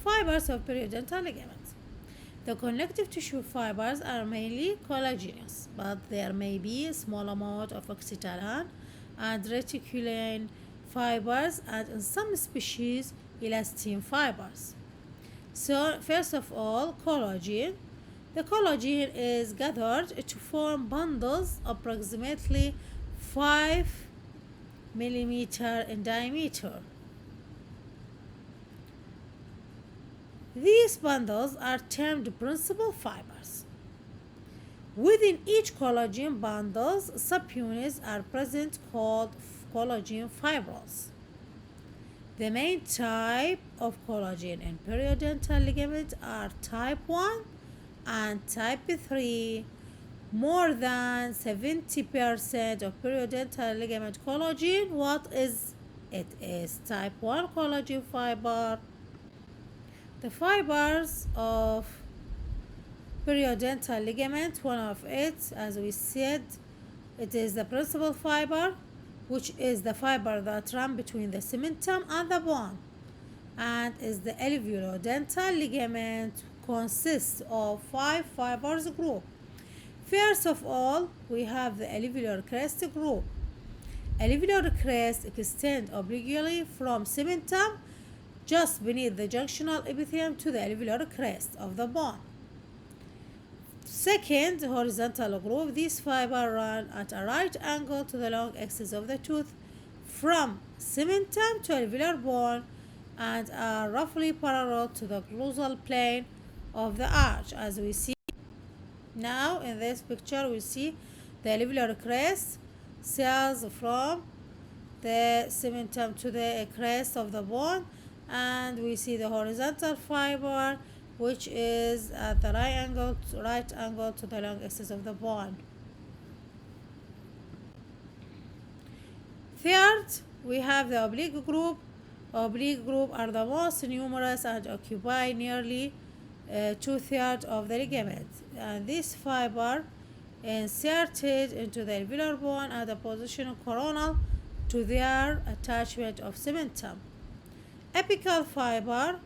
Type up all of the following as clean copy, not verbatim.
fibers of periodontal ligaments. The connective tissue fibers are mainly collagenous, but there may be a small amount of oxytocin and reticulin fibers, and in some species, elastin fibers. So, first of all, collagen. The collagen is gathered to form bundles approximately 5 millimeter in diameter. These bundles are termed principal fibers. Within each collagen bundles, subunits are present called collagen fibrils. The main type of collagen in periodontal ligaments are type 1 and type 3. More than 70% of periodontal ligament collagen, what is it? Is type 1 collagen fiber. The fibers of periodontal ligament, one of it, as we said, it is the principal fiber, which is the fiber that runs between the cementum and the bone, and is the alveolo-dental ligament, consists of 5 fibers group. First of all, we have the alveolar crest group. Alveolar crest extends obliquely from cementum just beneath the junctional epithelium to the alveolar crest of the bone. Second, horizontal groove. These fibers run at a right angle to the long axis of the tooth from cementum to alveolar bone and are roughly parallel to the glossal plane of the arch. As we see now in this picture, we see the alveolar crest sails from the cementum to the crest of the bone, and we see the horizontal fiber, which is at the right angle to the long axis of the bone. Third, we have the oblique group. Oblique group are the most numerous and occupy nearly 2/3 of the ligament. And this fiber inserted into the alveolar bone at a position coronal to their attachment of cementum. Apical fiber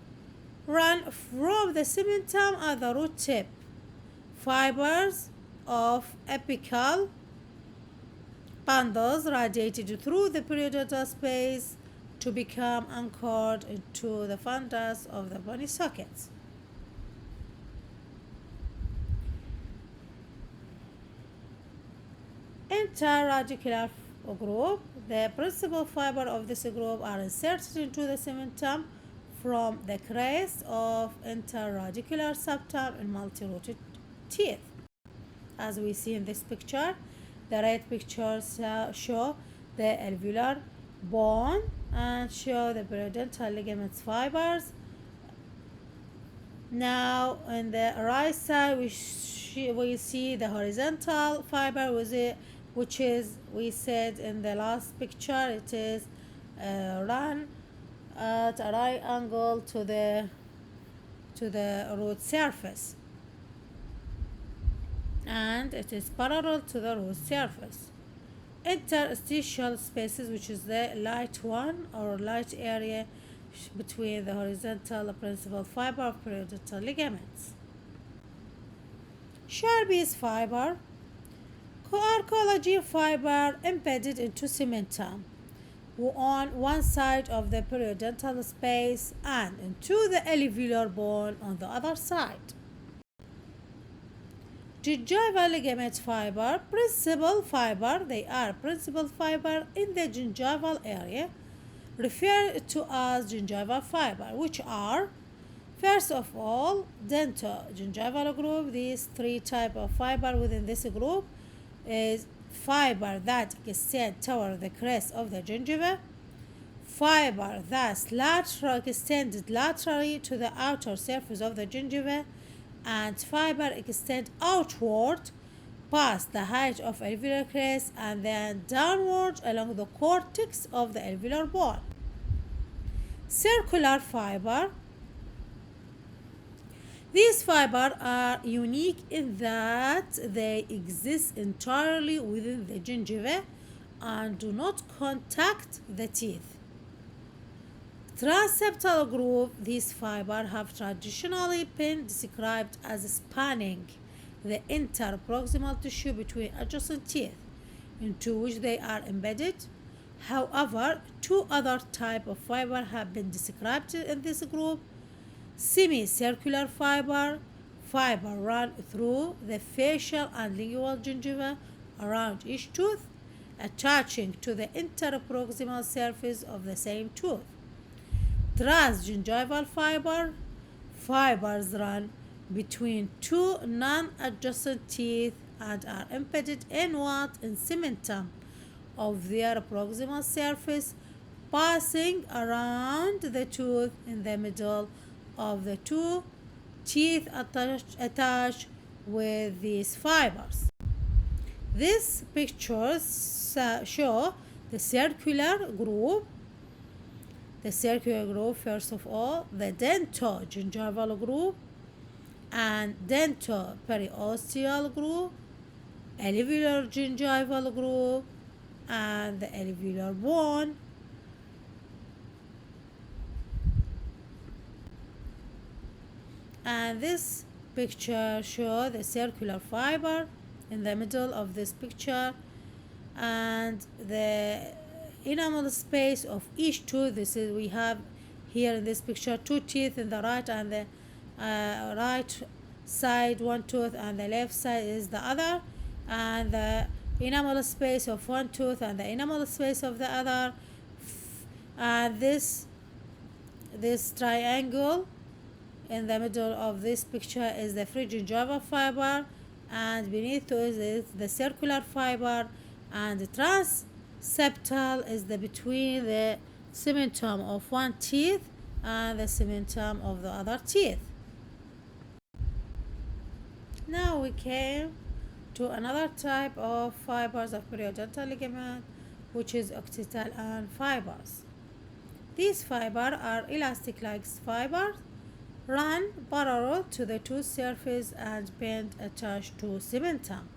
run from the cementum at the root tip. Fibers of apical bundles radiated through the periodontal space to become anchored into the fundus of the bony sockets. Interradicular group. The principal fiber of this group are inserted into the cementum from the crest of interradicular septum in multi-rooted teeth. As we see in this picture, the right pictures show the alveolar bone and show the periodontal ligaments fibers. Now on the right side we see the horizontal fiber with it, which is, we said in the last picture, it is run at a right angle to the root surface, and it is parallel to the root surface. Interstitial spaces, which is the light one or light area between the horizontal principal fiber of periodontal ligaments. Sharpie's fiber are collagen fiber embedded into cementum on one side of the periodontal space and into the alveolar bone on the other side. Gingival ligament fiber, principal fiber, they are principal fiber in the gingival area, referred to as gingival fiber, which are, first of all, dentogingival group. These 3 types of fiber within this group is fiber that extend toward the crest of the gingiva, fiber that extended laterally to the outer surface of the gingiva, and fiber extend outward past the height of alveolar crest and then downward along the cortex of the alveolar bone. Circular fiber. These fibers are unique in that they exist entirely within the gingiva and do not contact the teeth. Transseptal groove, these fibers have traditionally been described as spanning the interproximal tissue between adjacent teeth into which they are embedded. However, two other types of fiber have been described in this group. Semicircular fiber run through the facial and lingual gingiva around each tooth, attaching to the interproximal surface of the same tooth. Transgingival fibers run between two non-adjacent teeth and are embedded inward in cementum of their proximal surface, passing around the tooth in the middle of the two teeth attached with these fibers. These pictures show the circular groove. The circular groove, first of all, the dento-gingival groove and dento-periosteal groove, alveolar gingival groove, and the alveolar bone. And this picture shows the circular fiber in the middle of this picture and the enamel space of each tooth. This is, we have here in this picture two teeth in the right and the right side one tooth and the left side is the other, and the enamel space of one tooth and the enamel space of the other, and this triangle in the middle of this picture is the free gingival fiber, and beneath is the circular fiber, and the transseptal is the between the cementum of one teeth and the cementum of the other teeth. Now we came to another type of fibers of periodontal ligament, which is occipital fibers. These fibers are elastic-like fibers, run parallel to the tooth surface and bend attached to cementum.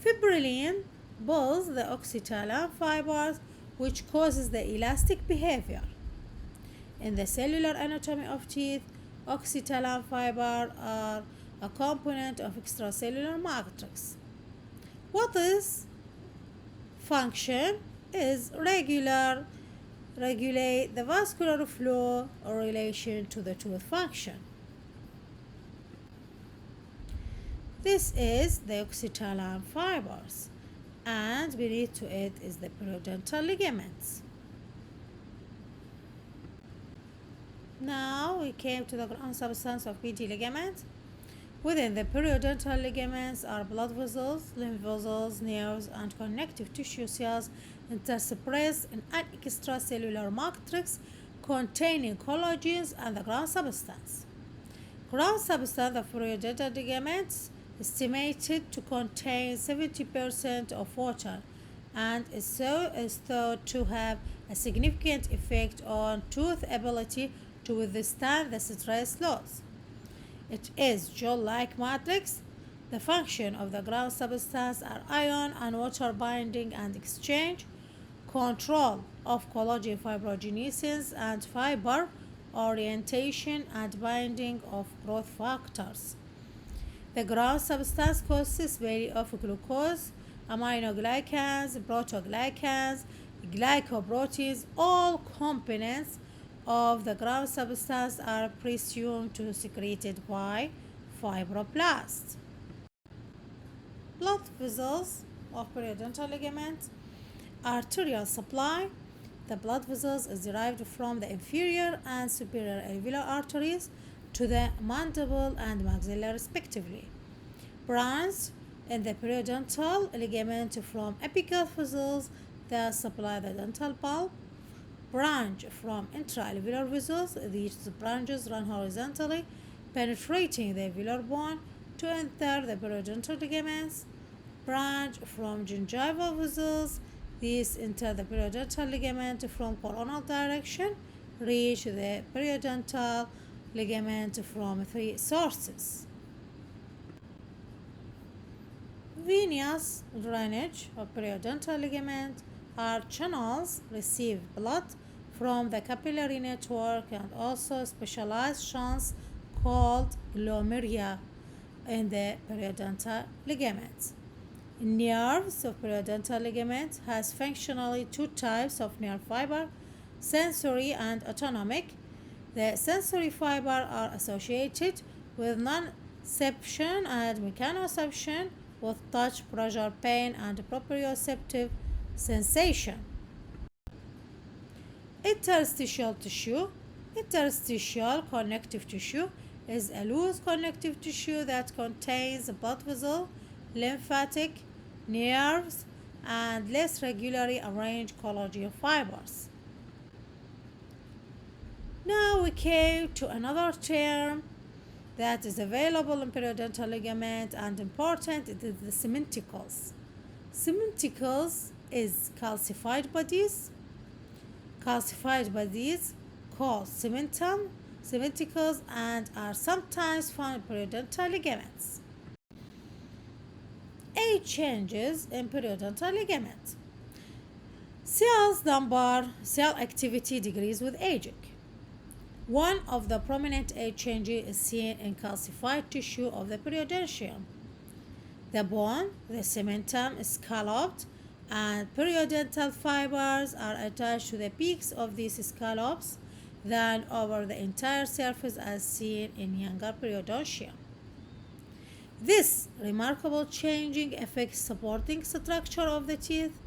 Fibrillin pulls the occipital fibers, which causes the elastic behavior. In the cellular anatomy of teeth, occipital fibers are a component of extracellular matrix. What is function is regulate the vascular flow in relation to the tooth function. This is the occipital fibers, and beneath to it is the periodontal ligaments. Now we came to the ground substance of PD ligaments. Within the periodontal ligaments are blood vessels, lymph vessels, nerves, and connective tissue cells interspersed in an extracellular matrix containing collagens and the ground substance. Ground substance of periodontal ligaments estimated to contain 70% of water and is thought to have a significant effect on tooth ability to withstand the stress loss. It is gel-like matrix. The function of the ground substance are ion and water binding and exchange, control of collagen fibrogenesis and fiber orientation, and binding of growth factors. The ground substance consists mainly of glucose, aminoglycans, protoglycans, glycoproteins. All components of the ground substance are presumed to be secreted by fibroblasts. Blood vessels of periodontal ligament. Arterial supply. The blood vessels is derived from the inferior and superior alveolar arteries to the mandible and maxilla respectively. Branch in the periodontal ligament from apical vessels that supply the dental pulp. Branch from intraalveolar vessels. These branches run horizontally, penetrating the alveolar bone to enter the periodontal ligaments. Branch from gingival vessels. These enter the periodontal ligament from coronal direction, reach the periodontal ligament from three sources. Venous drainage of periodontal ligament are channels receive blood from the capillary network and also specialized shunts called glomerular in the periodontal ligament. Nerves of periodontal ligament has functionally two types of nerve fiber, sensory and autonomic. The sensory fiber are associated with nonception and mechanoception, with touch, pressure, pain, and proprioceptive sensation. Interstitial tissue. Interstitial connective tissue is a loose connective tissue that contains blood vessel, lymphatic, nerves, and less regularly arranged collagen fibers. Now we came to another term that is available in periodontal ligament and important. It is the cementicles. Cementicles is calcified bodies. Calcified bodies called cementicles, and are sometimes found in periodontal ligaments. Age changes in periodontal ligament. Cells number, cell activity decreases with aging. One of the prominent age changes is seen in calcified tissue of the periodontium. The bone, the cementum, is scalloped, and periodontal fibers are attached to the peaks of these scallops than over the entire surface as seen in younger periodontia. This remarkable changing affects supporting structure of the teeth.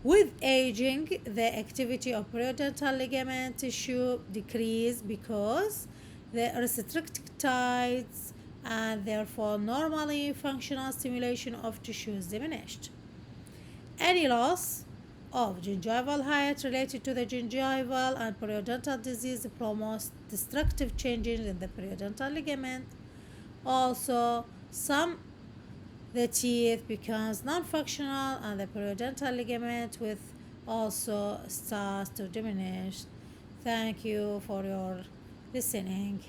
With aging, the activity of periodontal ligament tissue decreases because the restricted tides and therefore normally functional stimulation of tissue is diminished. Any loss of gingival height related to the gingival and periodontal disease promotes destructive changes in the periodontal ligament. Also, some the teeth becomes non-functional and the periodontal ligament with also starts to diminish. Thank you for your listening.